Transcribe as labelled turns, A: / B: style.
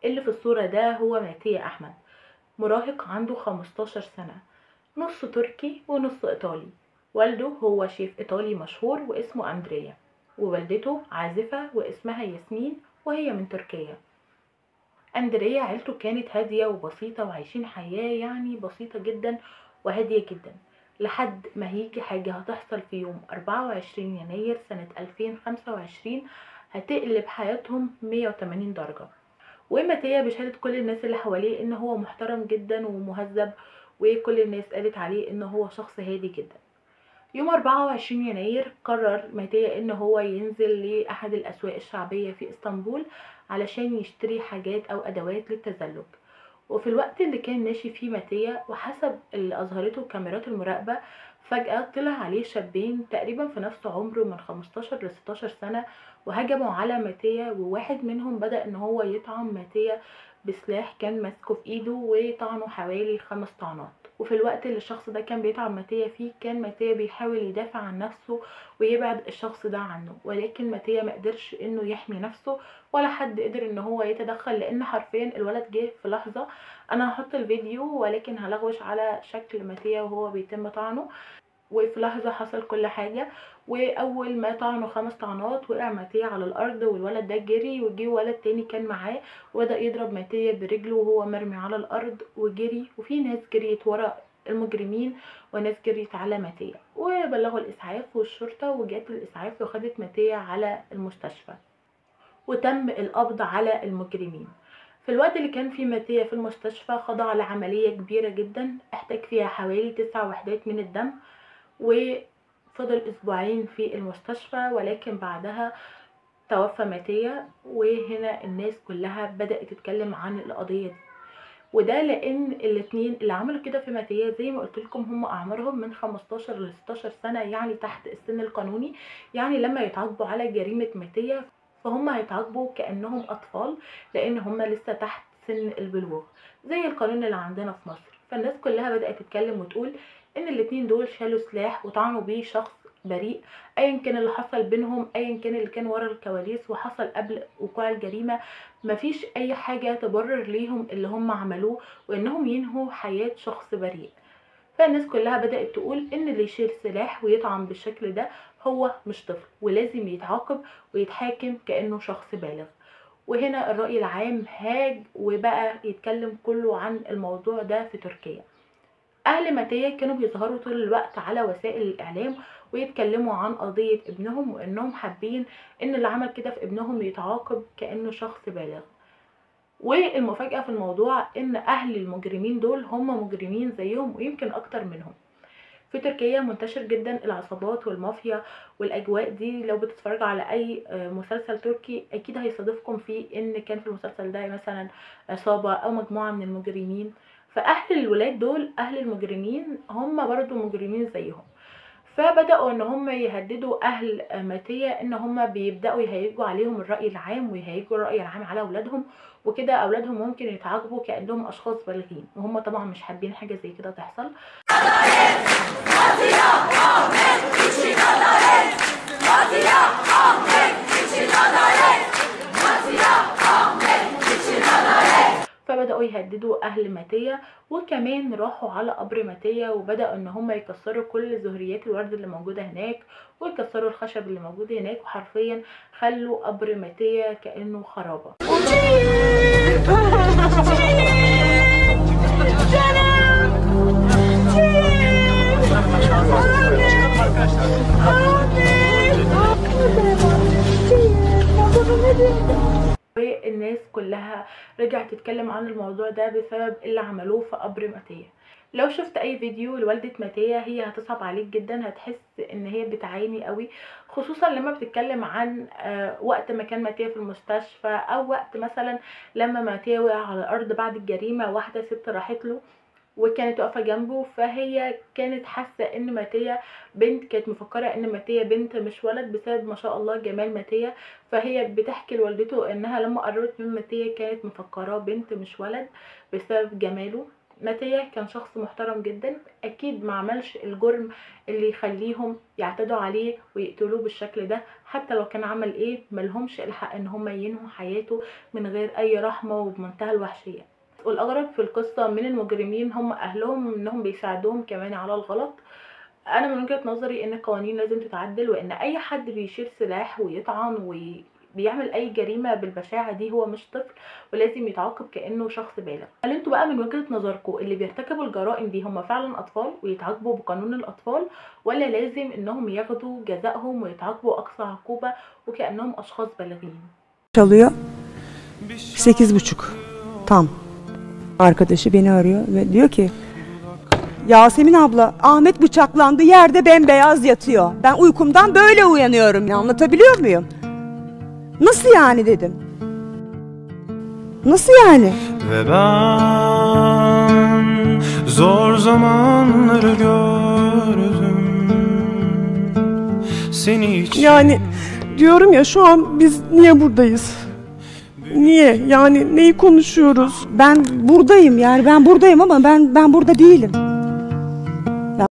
A: اللي في الصورة ده هو ماتيا أحمد، مراهق عنده 15 سنة، نص تركي ونص إيطالي. والده هو شيف إيطالي مشهور واسمه أندريا، ووالدته عازفة واسمها ياسمين وهي من تركيا. أندريا عيلته كانت هادية وبسيطة وعايشين حياة يعني بسيطة جدا وهادية جدا، لحد ما هيجي حاجة هتحصل في يوم 24 يناير سنة 2025 هتقلب حياتهم 180 درجة. وماتيا بشهادة كل الناس اللي حواليه ان هو محترم جدا ومهذب، وكل الناس قالت عليه ان هو شخص هادي جدا. يوم 24 يناير قرر ماتيا ان هو ينزل لأحد الأسواق الشعبية في اسطنبول علشان يشتري حاجات او ادوات للتزلج. وفي الوقت اللي كان ماشي فيه ماتيا وحسب اللي اظهرته كاميرات المراقبة، فجأة طلع عليه شابين تقريبا في نفس عمره من 15 ل 16 سنة، وهجموا على ماتيا، وواحد منهم بدأ ان هو يطعن ماتيا بسلاح كان ماسكه في ايده، وطعنه حوالي 5 طعنات. وفي الوقت اللي الشخص ده كان بيطعن ماتيا فيه كان ماتيا بيحاول يدافع عن نفسه ويبعد الشخص ده عنه، ولكن ماتيا ما قدرش انه يحمي نفسه ولا حد قدر ان هو يتدخل، لان حرفيا الولد جه في لحظة. انا هحط الفيديو ولكن هلغوش على شكل ماتيا وهو بيتم طعنه، وفي لحظة حصل كل حاجة. واول ما طعنه 5 طعنات وقع ماتيا على الارض، والولد ده جري، وجي ولد تاني كان معاه وبدأ يضرب ماتيا برجله وهو مرمي على الارض وجري. وفي ناس جريت ورا المجرمين وناس جريت على ماتيا، وبلغوا الاسعاف والشرطة، وجات الاسعاف وخدت ماتيا على المستشفى وتم القبض على المجرمين. في الوقت اللي كان فيه ماتيا في المستشفى خضع لعملية كبيرة جدا احتاج فيها حوالي 9 وحدات من الدم، وفضل اسبوعين في المستشفى، ولكن بعدها توفى ماتيا. وهنا الناس كلها بدأت تتكلم عن القضية دي، وده لان الاتنين اللي عملوا كده في ماتيا زي ما قلت لكم هم اعمارهم من 15 ل 16 سنة، يعني تحت السن القانوني. يعني لما يتعاقبوا على جريمة ماتيا فهم هيتعاقبوا كأنهم اطفال، لان هم لسه تحت سن البلوغ زي القانون اللي عندنا في مصر. فالناس كلها بدأت تتكلم وتقول ان الاتنين دول شالوا سلاح وطعنوا بيه شخص بريء، ايا كان اللي حصل بينهم، ايا كان اللي كان ورا الكواليس وحصل قبل وقوع الجريمة، مفيش اي حاجة تبرر ليهم اللي هم عملوه وانهم ينهوا حياة شخص بريء. فالناس كلها بدأت تقول ان اللي يشيل سلاح ويطعن بالشكل ده هو مش طفل، ولازم يتعاقب ويتحاكم كأنه شخص بالغ. وهنا الرأي العام هاج وبقى يتكلم كله عن الموضوع ده في تركيا. اهل ماتيا كانوا بيظهروا طول الوقت على وسائل الاعلام ويتكلموا عن قضية ابنهم، وانهم حابين ان اللي عمل كده في ابنهم يتعاقب كأنه شخص بالغ. والمفاجأة في الموضوع ان اهل المجرمين دول هم مجرمين زيهم ويمكن اكتر منهم. في تركيا منتشر جدا العصابات والمافيا والاجواء دي، لو بتتفرجوا على اي مسلسل تركي اكيد هيصادفكم فيه ان كان في المسلسل ده مثلا عصابة او مجموعة من المجرمين. فاهل الولاد دول اهل المجرمين هم برضو مجرمين زيهم، فبدأوا ان هم يهددوا اهل ماتيا ان هم بيبدأوا يهيجوا عليهم الرأي العام ويهيجوا الرأي العام على اولادهم، وكده اولادهم ممكن يتعاقبوا كأنهم اشخاص بالغين، وهم طبعا مش حابين حاجة زي كده تحصل. فبدأوا يهددوا أهل ماتيا، وكمان راحوا على قبر ماتيا وبدأوا إن هم يكسروا كل زهريات الورد اللي موجودة هناك ويكسروا الخشب اللي موجود هناك، وحرفيا خلوا قبر ماتيا كأنه خرابة. والناس كلها رجعت تتكلم عن الموضوع ده بسبب اللي عملوه في قبر ماتيا. لو شفت اي فيديو لوالدة ماتيا هي هتصعب عليك جدا، هتحس ان هي بتعاني قوي، خصوصا لما بتتكلم عن وقت ما كان ماتيا في المستشفى، او وقت مثلا لما ماتيا وقع على الارض بعد الجريمة، واحدة ست راحت له وكانت واقفه جنبه، فهي كانت حاسه ان ماتيا بنت، كانت مفكره ان ماتيا بنت مش ولد بسبب ما شاء الله جمال ماتيا. فهي بتحكي لوالدته انها لما قربت من ماتيا كانت مفكراه بنت مش ولد بسبب جماله. ماتيا كان شخص محترم جدا، اكيد ما عملش الجرم اللي يخليهم يعتدوا عليه ويقتلوه بالشكل ده. حتى لو كان عمل ايه ملهمش الحق ان هم ينهوا حياته من غير اي رحمة وبمنتهى الوحشية. والاغرب في القصة من المجرمين هم اهلهم، انهم بيساعدوهم كمان على الغلط. انا من وجهة نظري ان القوانين لازم تتعدل، وان اي حد بيشيل سلاح ويطعن وبيعمل اي جريمة بالبشاعة دي هو مش طفل، ولازم يتعاقب كأنه شخص بالغ. هل انتوا بقى من وجهة نظركم اللي بيرتكبوا الجرائم دي هم فعلا اطفال ويتعاقبوا بقانون الاطفال، ولا لازم انهم ياخدوا جزائهم ويتعاقبوا اقصى عقوبة وكأنهم اشخاص بالغين؟
B: Çalıyor. 8:30 tam. Arkadaşı beni arıyor ve diyor ki Yasemin abla, Ahmet bıçaklandı, yerde bembeyaz yatıyor. Ben uykumdan böyle uyanıyorum. Anlatabiliyor muyum? Nasıl yani dedim. Nasıl yani?
C: Ve ben zor zamanları gördüm. Seni hiç...
D: Yani diyorum ya, şu an biz niye buradayız? Niye? Yani neyi konuşuyoruz?
B: Ben buradayım, yani ben buradayım ama ben burada değilim.